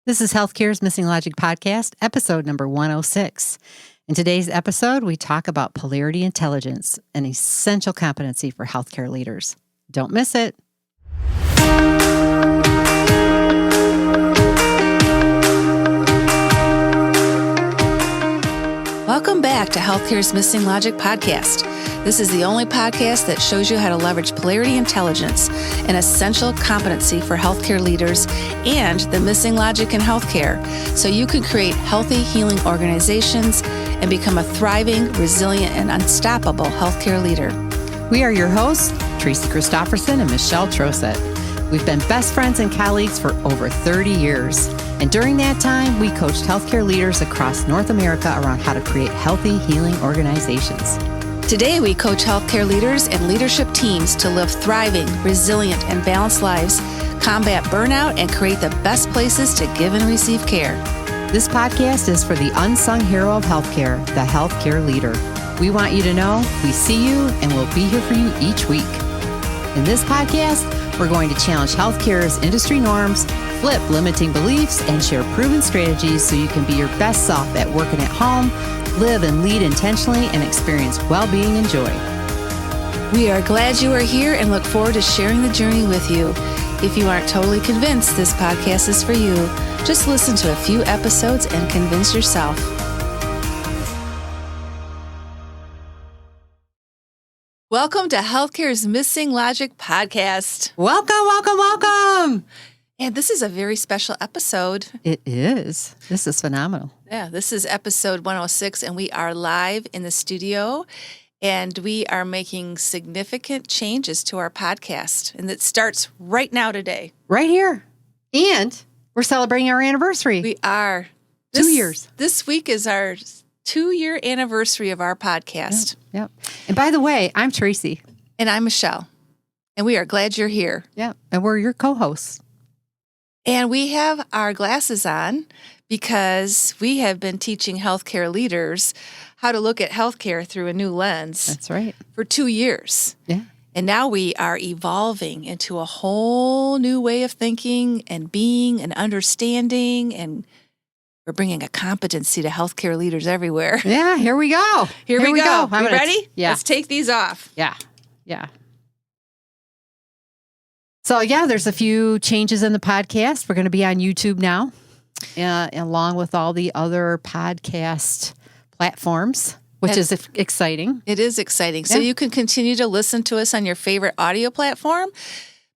This is Healthcare's Missing Logic podcast, episode number 106. In today's episode, we talk about polarity intelligence, an essential competency for healthcare leaders. Don't miss it. Welcome back to Healthcare's Missing Logic podcast. This is the only podcast that shows you how to leverage polarity intelligence, an essential competency for healthcare leaders, and the missing logic in healthcare, so you can create healthy, healing organizations and become a thriving, resilient, and unstoppable healthcare leader. We are your hosts, Tracy Christofferson and Michelle Trosett. We've been best friends and colleagues for over 30 years. And during that time, we coached healthcare leaders across North America around how to create healthy, healing organizations. Today, we coach healthcare leaders and leadership teams to live thriving, resilient, and balanced lives, combat burnout, and create the best places to give and receive care. This podcast is for the unsung hero of healthcare, the healthcare leader. We want you to know we see you and we'll be here for you each week. In this podcast, we're going to challenge healthcare's industry norms, flip limiting beliefs, and share proven strategies so you can be your best self at work and at home, live and lead intentionally, and experience well-being and joy. We are glad you are here and look forward to sharing the journey with you. If you aren't totally convinced this podcast is for you, just listen to a few episodes and convince yourself. Welcome to Healthcare's Missing Logic podcast. Welcome. And this is a very special episode. It is. This is phenomenal. Yeah, this is episode 106, and we are live in the studio, and we are making significant changes to our podcast, and it starts right now today. Right here. And we're celebrating our anniversary. We are. 2 years. This week is our 2-year anniversary of our podcast. Yep. And by the way, I'm Tracy. And I'm Michelle, and we are glad you're here. Yeah. And we're your co-hosts. And we have our glasses on because we have been teaching healthcare leaders how to look at healthcare through a new lens. That's right. For 2 years. Yeah. And now we are evolving into a whole new way of thinking and being and understanding, and we're bringing a competency to healthcare leaders everywhere. Yeah, here we go. Here we go. You ready? Yeah. Let's take these off. Yeah. So, there's a few changes in the podcast. We're going to be on YouTube now, along with all the other podcast platforms, which is exciting. It is exciting. So you can continue to listen to us on your favorite audio platform.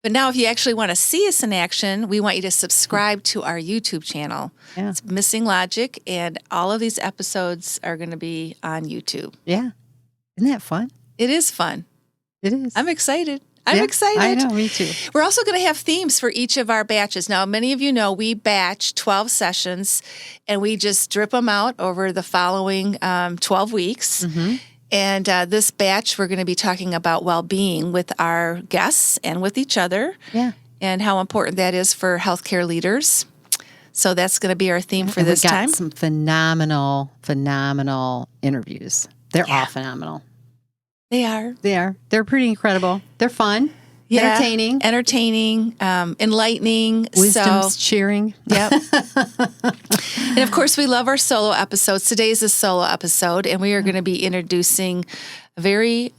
But now if you actually want to see us in action, we want you to subscribe to our YouTube channel. Yeah. It's Missing Logic, and all of these episodes are going to be on YouTube. Yeah. Isn't that fun? It is fun. It is. I'm excited. I'm excited. I know, me too. We're also going to have themes for each of our batches. Now, many of you know we batch 12 sessions, and we just drip them out over the following 12 weeks. Mm-hmm. And this batch, we're going to be talking about well-being with our guests and with each other. Yeah. And how important that is for healthcare leaders. So that's going to be our theme for this time. We got some phenomenal interviews. They're all phenomenal. They are. They're pretty incredible. They're fun. Yeah. Entertaining, enlightening, wisdom's cheering. Yep. And of course, we love our solo episodes. Today is a solo episode, and we are going to be introducing a very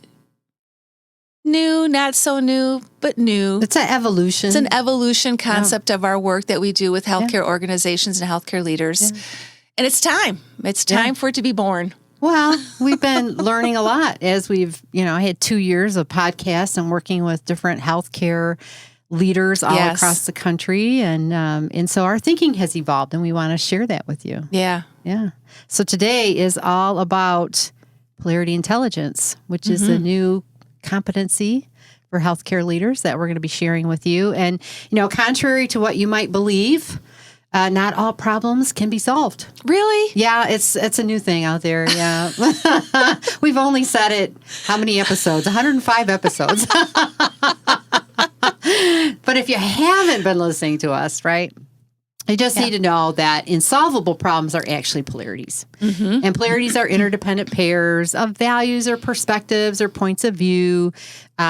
new, not so new, but new. It's an evolution. It's an evolution concept of our work that we do with healthcare organizations and healthcare leaders. Yeah. And it's time. It's time for it to be born. Well, we've been learning a lot as we've, I had 2 years of podcasts and working with different healthcare leaders all across the country. And so our thinking has evolved, and we want to share that with you. Yeah. Yeah. So today is all about polarity intelligence, which is a new competency for healthcare leaders that we're going to be sharing with you. And, contrary to what you might believe, not all problems can be solved. Really? Yeah, it's a new thing out there. Yeah. We've only said it, how many episodes? 105 episodes. But if you haven't been listening to us, right, You just need to know that insolvable problems are actually polarities. And polarities are interdependent pairs of values or perspectives or points of view.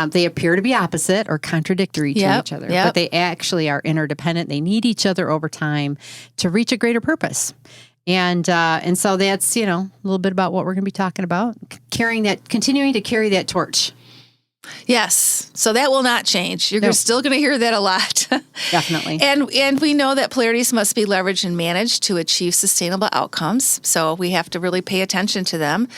They appear to be opposite or contradictory to each other, but they actually are interdependent. They need each other over time to reach a greater purpose. And so that's, a little bit about what we're going to be talking about, continuing to carry that torch. Yes. So that will not change. You're still going to hear that a lot. Definitely. And we know that polarities must be leveraged and managed to achieve sustainable outcomes. So we have to really pay attention to them.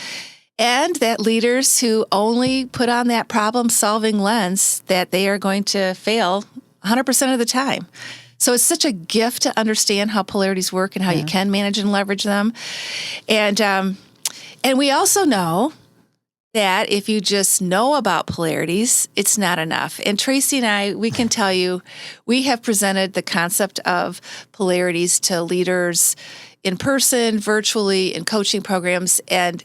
And that leaders who only put on that problem-solving lens, that they are going to fail 100% of the time. So it's such a gift to understand how polarities work and how you can manage and leverage them. And we also know that if you just know about polarities, it's not enough. And Tracy and I, we can tell you, we have presented the concept of polarities to leaders in person, virtually, in coaching programs, and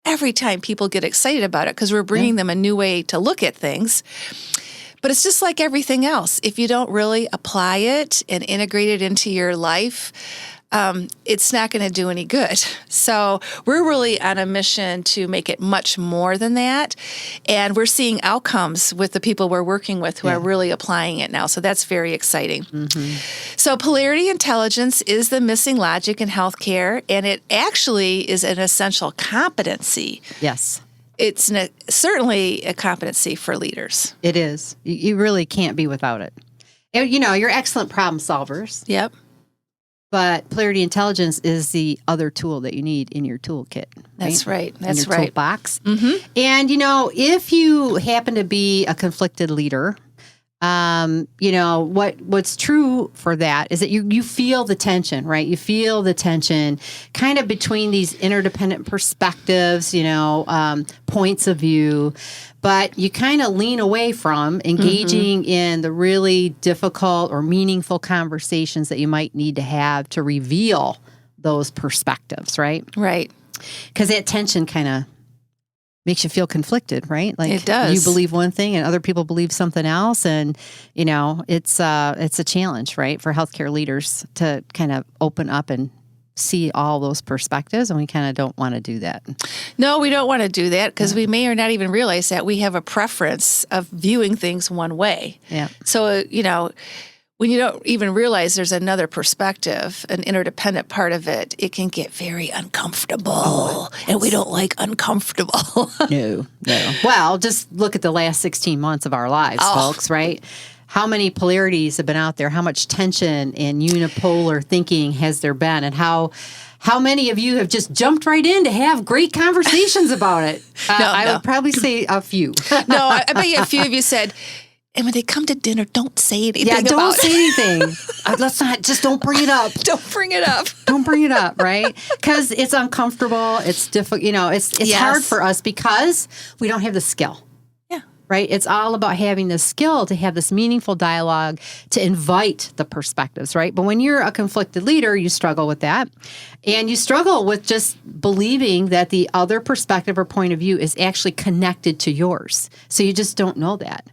every time people get excited about it because we're bringing them a new way to look at things. But it's just like everything else. If you don't really apply it and integrate it into your life, it's not going to do any good. So we're really on a mission to make it much more than that. And we're seeing outcomes with the people we're working with who are really applying it now. So that's very exciting. So polarity intelligence is the missing logic in healthcare, and it actually is an essential competency. Yes. It's certainly a competency for leaders. It is. You really can't be without it. You're excellent problem solvers. Yep. But polarity intelligence is the other tool that you need in your toolkit. That's right. That's in your toolbox. And, if you happen to be a conflicted leader, what's true for that is that you feel the tension, right? You feel the tension kind of between these interdependent perspectives, points of view, but you kind of lean away from engaging in the really difficult or meaningful conversations that you might need to have to reveal those perspectives, right? Right. Because that tension kind of makes you feel conflicted, right? Like it does. You believe one thing and other people believe something else. And, it's a challenge, right, for healthcare leaders to kind of open up and see all those perspectives. And we kind of don't want to do that. No, we don't want to do that because we may or not even realize that we have a preference of viewing things one way. Yeah. So, when you don't even realize there's another perspective, an interdependent part of it, it can get very uncomfortable. And we don't like uncomfortable. No. Well, just look at the last 16 months of our lives, folks, right? How many polarities have been out there? How much tension and unipolar thinking has there been? And how many of you have just jumped right in to have great conversations about it? I would probably say a few. No, I bet you a few of you said, and when they come to dinner, don't say anything about it. Yeah, don't say anything. Don't bring it up. Don't bring it up. Don't bring it up, right? Because it's uncomfortable. It's difficult. It's hard for us because we don't have the skill. Yeah. Right? It's all about having the skill to have this meaningful dialogue, to invite the perspectives, right? But when you're a conflicted leader, you struggle with that. And you struggle with just believing that the other perspective or point of view is actually connected to yours. So you just don't know that.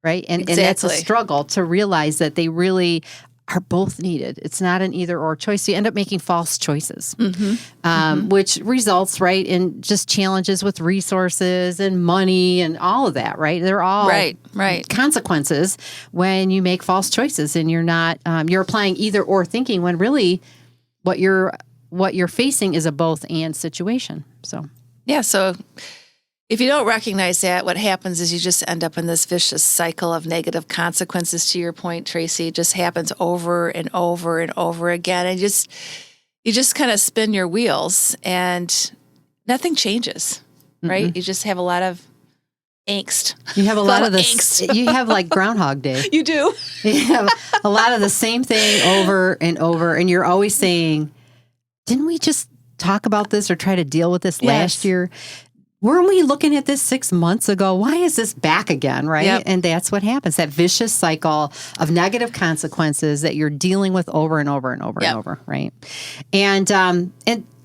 Right. And that's a struggle to realize that they really are both needed. It's not an either or choice. You end up making false choices, which results, right, in just challenges with resources and money and all of that. Right. They're all consequences when you make false choices and you're not you're applying either or thinking when really what you're facing is a both and situation. So, yeah. So if you don't recognize that, what happens is you just end up in this vicious cycle of negative consequences. To your point, Tracy, it just happens over and over and over again. And you just kind of spin your wheels and nothing changes, right? You just have a lot of angst. You have a lot of this. You have like Groundhog Day. You do. You have a lot of the same thing over and over. And you're always saying, didn't we just talk about this or try to deal with this last year? Weren't we looking at this 6 months ago? Why is this back again, right? Yep. And that's what happens, that vicious cycle of negative consequences that you're dealing with over and over and over and over, right? And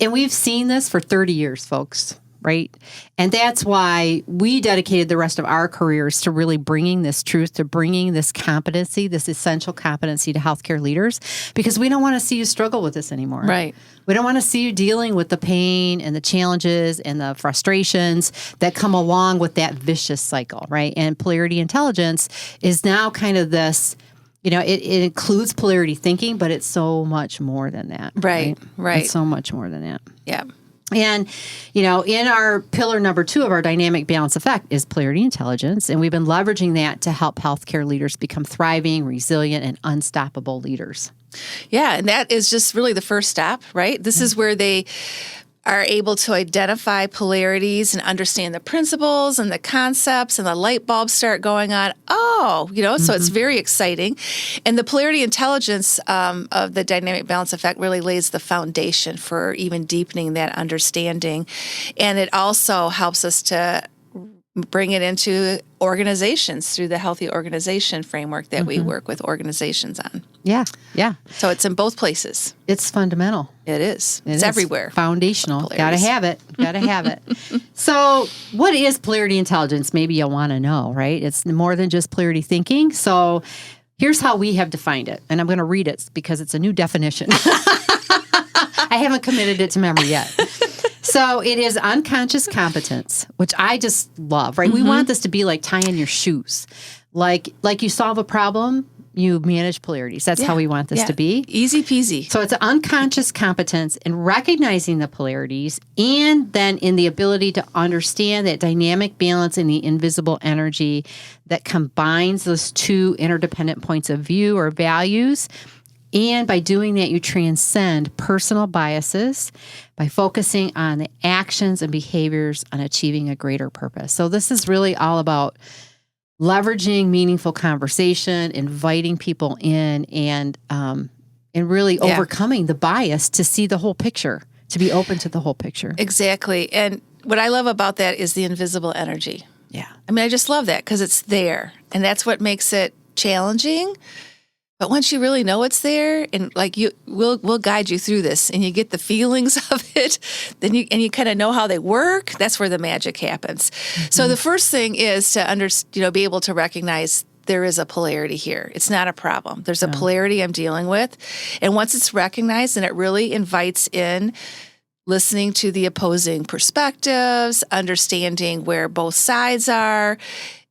we've seen this for 30 years, folks, right? And that's why we dedicated the rest of our careers to really bringing this truth, to bringing this competency, this essential competency to healthcare leaders, because we don't want to see you struggle with this anymore. Right. We don't want to see you dealing with the pain and the challenges and the frustrations that come along with that vicious cycle, right? And polarity intelligence is now kind of this, it includes polarity thinking, but it's so much more than that. Right. It's so much more than that. Yeah. And, in our pillar number 2 of our dynamic balance effect is polarity intelligence. And we've been leveraging that to help healthcare leaders become thriving, resilient, and unstoppable leaders. Yeah. And that is just really the first step, right? This is where they are able to identify polarities and understand the principles and the concepts, and the light bulbs start going on. So it's very exciting. And the polarity intelligence of the dynamic balance effect really lays the foundation for even deepening that understanding. And it also helps us to bring it into organizations through the healthy organization framework that we work with organizations on. Yeah. So it's in both places. It's fundamental. It is. It's everywhere. Foundational. Got to have it. So what is polarity intelligence? Maybe you'll want to know, right? It's more than just polarity thinking. So here's how we have defined it. And I'm going to read it because it's a new definition. I haven't committed it to memory yet. So it is unconscious competence, which I just love, right? We want this to be like tying your shoes. Like you solve a problem, you manage polarities. That's how we want this to be. Easy peasy. So it's an unconscious competence in recognizing the polarities, and then in the ability to understand that dynamic balance in the invisible energy that combines those two interdependent points of view or values. And by doing that, you transcend personal biases by focusing on the actions and behaviors on achieving a greater purpose. So this is really all about leveraging meaningful conversation, inviting people in, and really overcoming the bias to see the whole picture, to be open to the whole picture. Exactly. And what I love about that is the invisible energy. Yeah. I mean, I just love that because it's there, and that's what makes it challenging. But once you really know it's there, and we'll guide you through this, and you get the feelings of it, then you kind of know how they work. That's where the magic happens. So the first thing is to be able to recognize there is a polarity here. It's not a problem. There's a polarity I'm dealing with, and once it's recognized, then it really invites in listening to the opposing perspectives, understanding where both sides are.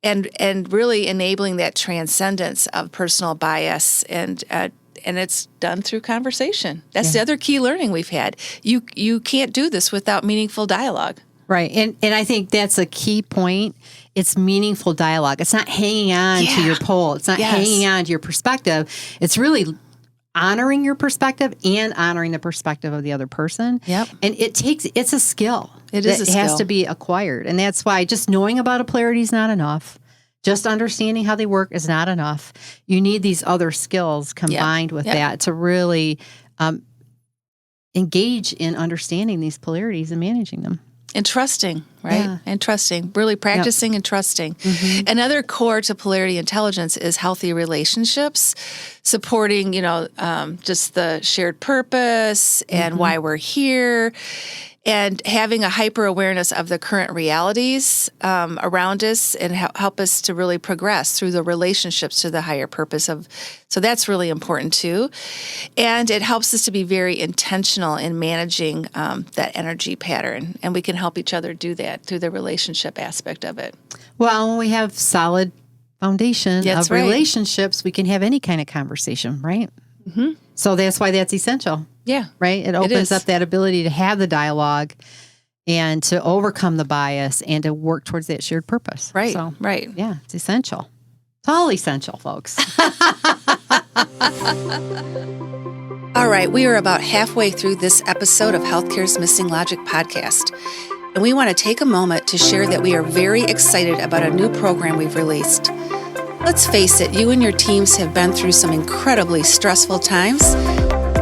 And really enabling that transcendence of personal bias, and it's done through conversation. That's the other key learning we've had. You can't do this without meaningful dialogue. Right, and I think that's a key point. It's meaningful dialogue. It's not hanging on to your pole. It's not hanging on to your perspective. It's really honoring your perspective and honoring the perspective of the other person. Yep. And it's a skill. It is a skill. It has to be acquired. And that's why just knowing about a polarity is not enough. Just understanding how they work is not enough. You need these other skills combined with that to really engage in understanding these polarities and managing them. And trusting, right? Yeah. And trusting, really practicing and trusting. Another core to polarity intelligence is healthy relationships, supporting, just the shared purpose and why we're here, and having a hyper awareness of the current realities around us, and help us to really progress through the relationships to the higher purpose of. So that's really important too. And it helps us to be very intentional in managing that energy pattern. And we can help each other do that through the relationship aspect of it. Well, when we have solid foundation That's of right. relationships, we can have any kind of conversation, right? So that's why that's essential. Yeah. Right? It opens up that ability to have the dialogue and to overcome the bias and to work towards that shared purpose. Right. So, right. Yeah, it's essential. It's all essential, folks. All right. We are about halfway through this episode of Healthcare's Missing Logic podcast. And we want to take a moment to share that we are very excited about a new program we've released. Let's face it, you and your teams have been through some incredibly stressful times,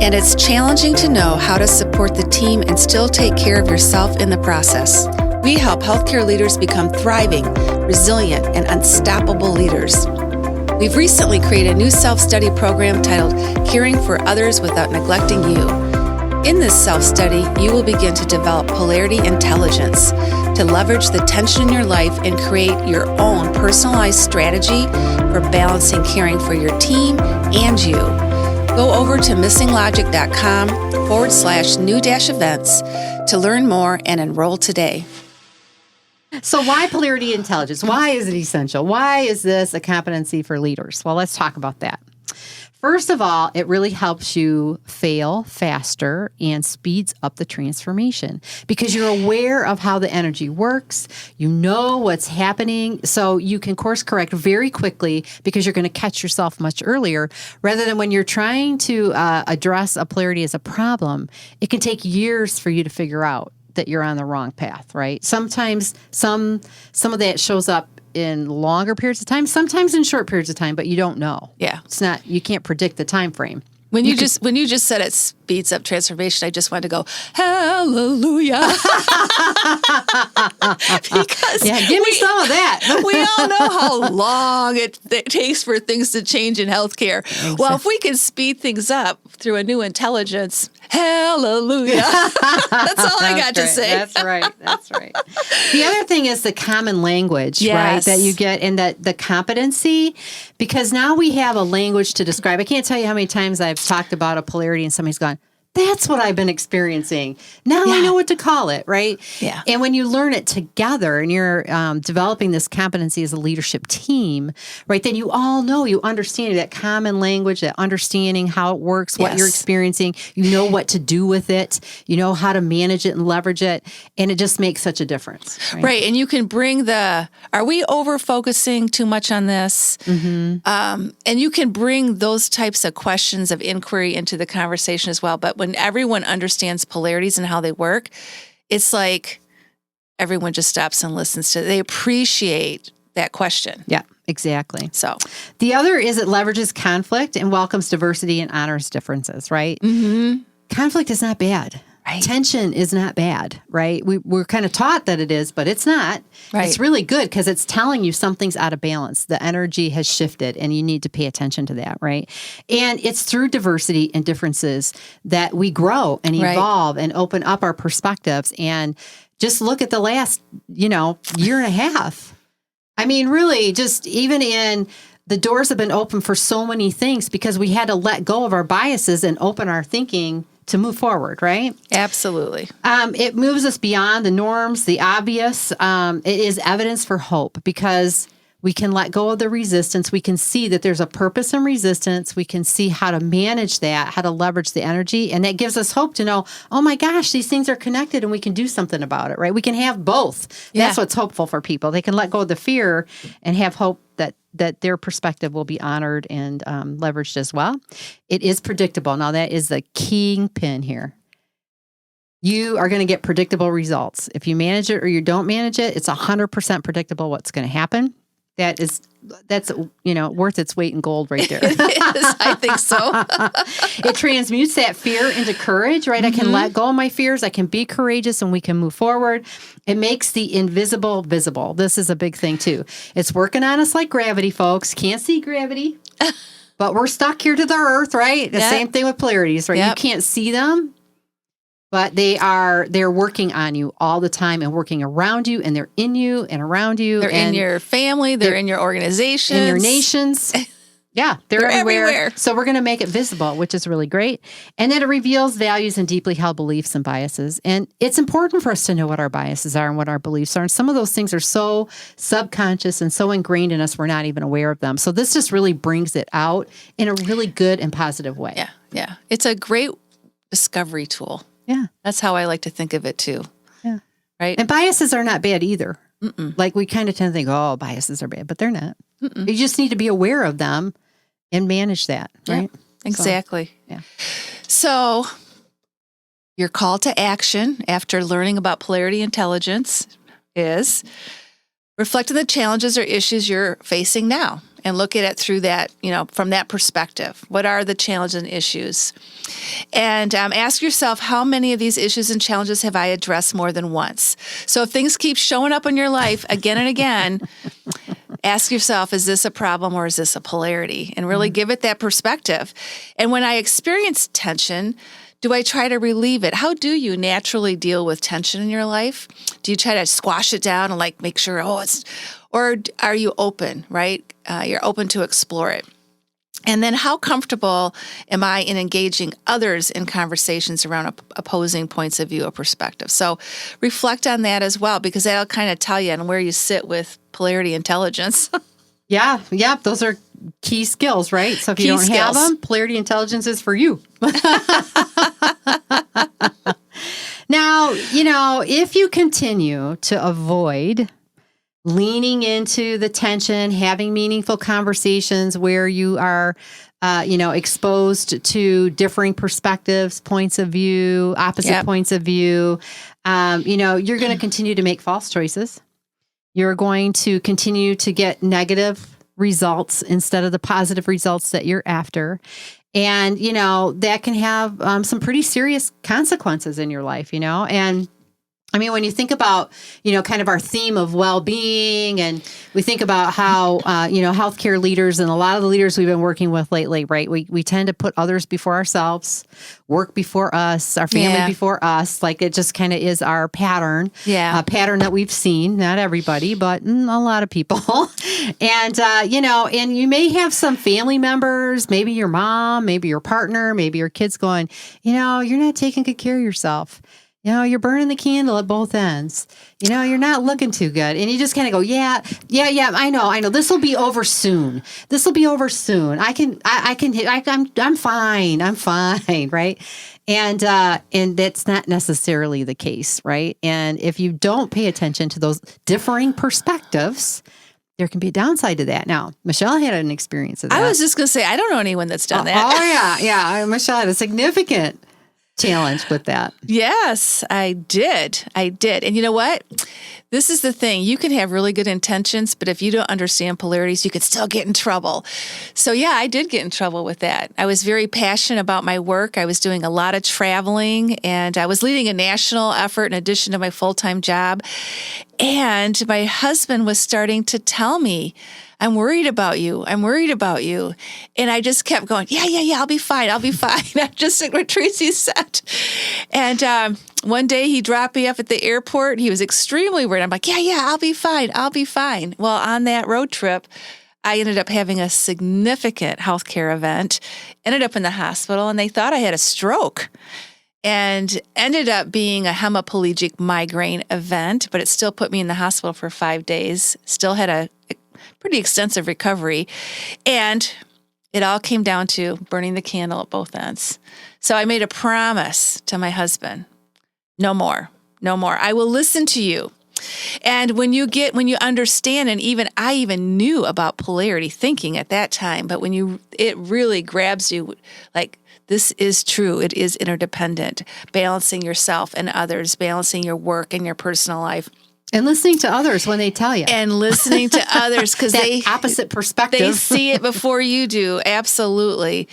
and it's challenging to know how to support the team and still take care of yourself in the process. We help healthcare leaders become thriving, resilient, and unstoppable leaders. We've recently created a new self-study program titled Caring for Others Without Neglecting You. In this self-study, you will begin to develop polarity intelligence to leverage the tension in your life and create your own personalized strategy for balancing caring for your team and you. Go over to missinglogic.com/new-events to learn more and enroll today. So why polarity intelligence? Why is it essential? Why is this a competency for leaders? Well, let's talk about that. First of all, it really helps you fail faster and speeds up the transformation because you're aware of how the energy works. You know what's happening, so you can course correct very quickly because you're going to catch yourself much earlier rather than when you're trying to address a polarity as a problem. It can take years for you to figure out that you're on the wrong path, right? Sometimes some of that shows up in longer periods of time, sometimes in short periods of time, but you don't know. Yeah. It's not, you can't predict the time frame. When you just said it speeds up transformation, I just wanted to go, hallelujah. Because give me some of that. We all know how long it takes for things to change in healthcare. Exactly. Well, if we can speed things up through a new intelligence, hallelujah. That's all I got to say. That's right. The other thing is the common language, right, that you get, and the competency, because now we have a language to describe. I can't tell you how many times I've talked about a polarity and somebody's gone, that's what I've been experiencing. Now I know what to call it, right? Yeah. And when you learn it together and you're developing this competency as a leadership team, right, then you all know, you understand that common language, that understanding how it works, what you're experiencing, you know what to do with it, you know how to manage it and leverage it, and it just makes such a difference. Right, and you can bring are we over-focusing too much on this? Mm-hmm. And you can bring those types of questions of inquiry into the conversation as well, but when everyone understands polarities and how they work, it's like everyone just stops and listens to it. They appreciate that question. Yeah, exactly. So the other is it leverages conflict and welcomes diversity and honors differences, right? Mm-hmm. Conflict is not bad. Right. Tension is not bad, right? We're kind of taught that it is, but it's not. Right. It's really good because it's telling you something's out of balance. The energy has shifted and you need to pay attention to that, right? And it's through diversity and differences that we grow and evolve and open up our perspectives. And just look at the last, year and a half. I mean, really, just even in the doors have been open for so many things because we had to let go of our biases and open our thinking to move forward, right? Absolutely. It moves us beyond the norms, the obvious. It is evidence for hope because we can let go of the resistance. We can see that there's a purpose in resistance. We can see how to manage that, how to leverage the energy. And that gives us hope to know, oh my gosh, these things are connected and we can do something about it, right? We can have both. Yeah. That's what's hopeful for people. They can let go of the fear and have hope that their perspective will be honored and leveraged as well. It is predictable. Now, that is the key pin here. You are going to get predictable results. If you manage it or you don't manage it, it's 100% predictable what's going to happen. That's worth its weight in gold right there. It is. I think so. It transmutes that fear into courage, right? Mm-hmm. I can let go of my fears. I can be courageous and we can move forward. It makes the invisible visible. This is a big thing too. It's working on us like gravity, folks. Can't see gravity, but we're stuck here to the earth, right? The same thing with polarities, right? Yep. You can't see them, but they're working on you all the time and working around you, and they're in you and around you. They're in your family. They're in your organizations. In your nations. Yeah, they're everywhere. So we're going to make it visible, which is really great. And then it reveals values and deeply held beliefs and biases. And it's important for us to know what our biases are and what our beliefs are. And some of those things are so subconscious and so ingrained in us, we're not even aware of them. So this just really brings it out in a really good and positive way. Yeah, yeah. It's a great discovery tool. Yeah. That's how I like to think of it too. Yeah. Right? And biases are not bad either. Mm-mm. Like we kind of tend to think, oh, biases are bad, but they're not. Mm-mm. You just need to be aware of them and manage that, right? Yeah, exactly. So, yeah. So your call to action after learning about polarity intelligence is reflect on the challenges or issues you're facing now and look at it through that, from that perspective. What are the challenges and issues? And ask yourself, how many of these issues and challenges have I addressed more than once? So if things keep showing up in your life again and again, ask yourself, is this a problem or is this a polarity? And really give it that perspective. And when I experience tension, Do I try to relieve it? How do you naturally deal with tension in your life? Do you try to squash it down and like make sure, or are you open, right? You're open to explore it. And then how comfortable am I in engaging others in conversations around opposing points of view or perspective? So reflect on that as well, because that'll kind of tell you on where you sit with polarity intelligence. Yeah. Those are key skills, right? So if you don't have them, polarity intelligence is for you. Now, if you continue to avoid leaning into the tension, having meaningful conversations where you are, exposed to differing perspectives, points of view, opposite points of view, you're going to continue to make false choices. You're going to continue to get negative results instead of the positive results that you're after. And, that can have some pretty serious consequences in your life, And I mean, when you think about, kind of our theme of well-being, and we think about how, healthcare leaders and a lot of the leaders we've been working with lately, right? We tend to put others before ourselves, work before us, our family before us. Like it just kind of is our pattern. Yeah. A pattern that we've seen, not everybody, but a lot of people. And, and you may have some family members, maybe your mom, maybe your partner, maybe your kids going, you're not taking good care of yourself. You're burning the candle at both ends. You're not looking too good. And you just kind of go, yeah, I know. This will be over soon. I'm fine. Right. And that's not necessarily the case. Right. And if you don't pay attention to those differing perspectives, there can be a downside to that. Now, Michelle had an experience of that. I was just going to say, I don't know anyone that's done that. Oh, yeah. Michelle had a significant challenge with that. Yes, I did. And you know what? This is the thing. You can have really good intentions, but if you don't understand polarities, you can still get in trouble. So yeah, I did get in trouble with that. I was very passionate about my work. I was doing a lot of traveling, and I was leading a national effort in addition to my full-time job. And my husband was starting to tell me, I'm worried about you. And I just kept going, yeah, I'll be fine. Just like what Tracy said. And one day he dropped me off at the airport. He was extremely worried. I'm like, yeah, I'll be fine. Well, on that road trip, I ended up having a significant healthcare event, ended up in the hospital, and they thought I had a stroke. And ended up being a hemiplegic migraine event, but it still put me in the hospital for 5 days. Still had a pretty extensive recovery. And it all came down to burning the candle at both ends. So I made a promise to my husband, no more. I will listen to you. And when you understand, and I knew about polarity thinking at that time, but it really grabs you like, this is true. It is interdependent, balancing yourself and others, balancing your work and your personal life. And listening to others when they tell you. And listening to others because they opposite perspective. They see it before you do. Absolutely.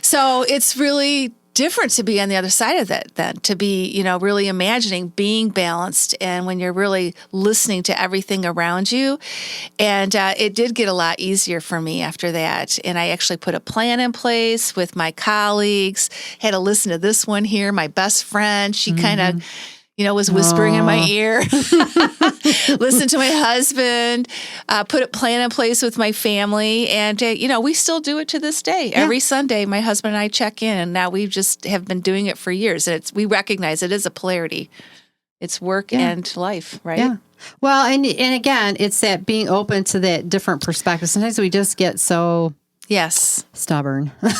So it's really different to be on the other side of that then, to be, really imagining being balanced and when you're really listening to everything around you. And it did get a lot easier for me after that. And I actually put a plan in place with my colleagues, had to listen to this one here, my best friend. She kind of was whispering in my ear, listen to my husband, put a plan in place with my family. And, we still do it to this day. Yeah. Every Sunday, my husband and I check in, and now we just have been doing it for years. And we recognize it is a polarity. It's work and life, right? Yeah. Well, and again, it's that being open to that different perspective. Sometimes we just get so... Yes. Stubborn. And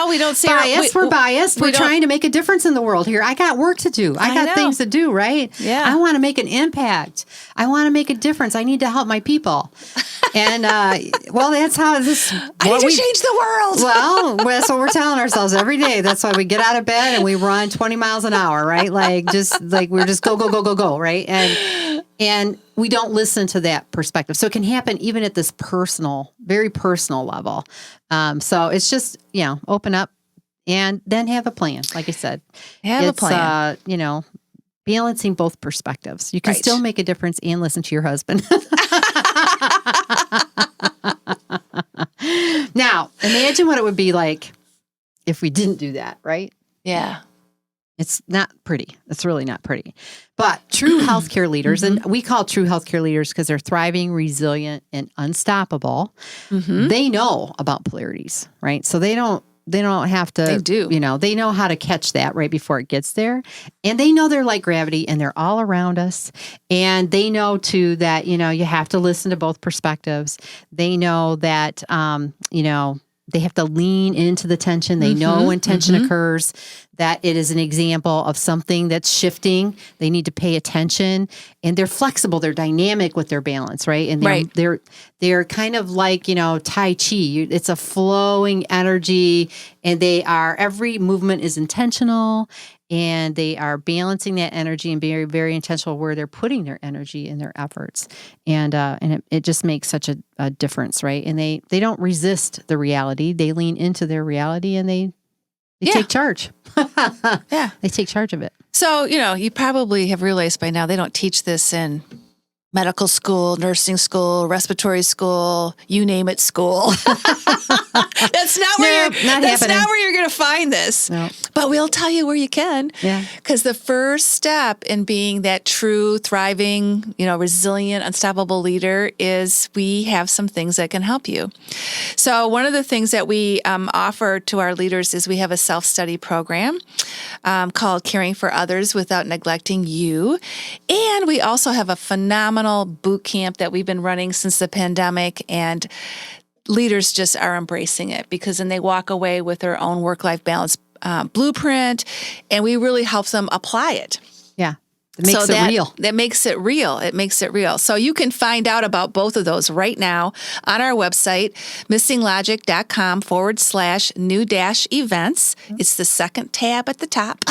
we don't say biased. We're biased. We're trying to make a difference in the world here. I got work to do. I got things to do, right? Yeah. I want to make an impact. I want to make a difference. I need to help my people. And, that's how this... I need to change the world. Well, that's what we're telling ourselves every day. That's why we get out of bed and we run 20 miles an hour, right? We're just go, right? And we don't listen to that perspective. So it can happen even at this very personal level. So it's just, open up and then have a plan. Like I said, have a plan. Balancing both perspectives. You can still make a difference and listen to your husband. Now, imagine what it would be like if we didn't do that, right? Yeah. It's not pretty. It's really not pretty. But true healthcare leaders, and we call true healthcare leaders because they're thriving, resilient, and unstoppable. They know about polarities, right? So they don't have to. They do. They know how to catch that right before it gets there. And they know they're like gravity and they're all around us. And they know too that, you have to listen to both perspectives. They know that, they have to lean into the tension. They know when tension occurs, that it is an example of something that's shifting. They need to pay attention, and they're flexible. They're dynamic with their balance, right? And they're kind of like, Tai Chi. It's a flowing energy, and every movement is intentional, and they are balancing that energy and being very, very intentional where they're putting their energy and their efforts. And it just makes such a difference, right? And they don't resist the reality. They lean into their reality, and they take charge. Yeah. They take charge of it. So, you probably have realized by now they don't teach this in medical school, nursing school, respiratory school, you name it school. That's not where you're going to find this. No. But we'll tell you where you can. Yeah. Because the first step in being that true, thriving, resilient, unstoppable leader is we have some things that can help you. So one of the things that we offer to our leaders is we have a self-study program called Caring for Others Without Neglecting You. And we also have a phenomenal boot camp that we've been running since the pandemic, and leaders just are embracing it because then they walk away with their own work-life balance blueprint, and we really help them apply it. Yeah. It makes it real. That makes it real. It makes it real. So you can find out about both of those right now on our website, missinglogic.com/new-events. It's the second tab at the top.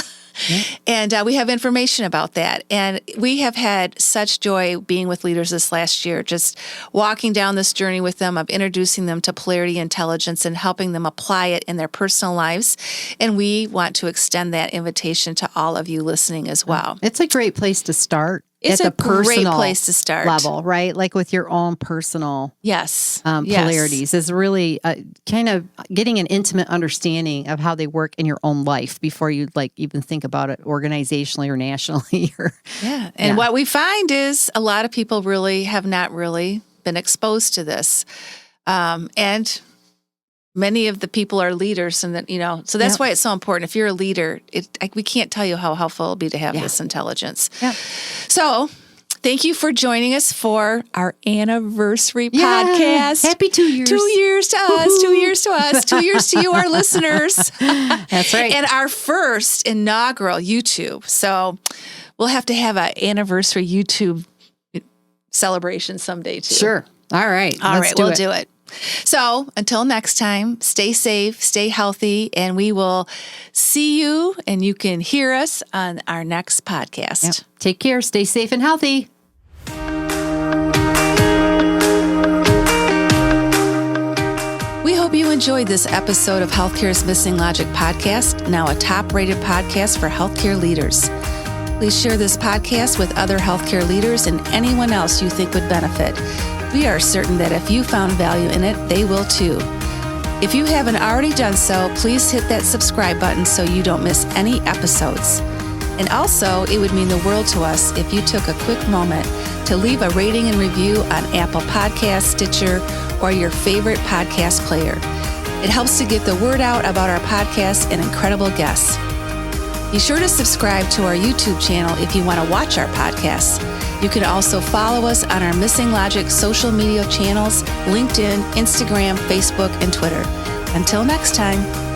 Yeah. And we have information about that. And we have had such joy being with leaders this last year, just walking down this journey with them of introducing them to polarity intelligence and helping them apply it in their personal lives. And we want to extend that invitation to all of you listening as well. It's a great place to start. It's at the great place to start level, right? Like with your own personal polarities is really kind of getting an intimate understanding of how they work in your own life before you even think about it organizationally or nationally. And what we find is a lot of people really have not really been exposed to this, and many of the people are leaders, and so that's why it's so important. If you're a leader, we can't tell you how helpful it'll be to have this intelligence. Yeah. So, thank you for joining us for our anniversary podcast. Happy 2 years. 2 years to us, 2 years to us, 2 years to you, our listeners. That's right. And our first inaugural YouTube. So, we'll have to have an anniversary YouTube celebration someday too. Sure. All right. We'll do it. So until next time, stay safe, stay healthy, and we will see you and you can hear us on our next podcast. Yep. Take care. Stay safe and healthy. We hope you enjoyed this episode of Healthcare's Missing Logic podcast, now a top-rated podcast for healthcare leaders. Please share this podcast with other healthcare leaders and anyone else you think would benefit. We are certain that if you found value in it, they will too. If you haven't already done so, please hit that subscribe button so you don't miss any episodes. And also, it would mean the world to us if you took a quick moment to leave a rating and review on Apple Podcasts, Stitcher, or your favorite podcast player. It helps to get the word out about our podcast and incredible guests. Be sure to subscribe to our YouTube channel if you want to watch our podcasts. You can also follow us on our Missing Logic social media channels, LinkedIn, Instagram, Facebook, and Twitter. Until next time.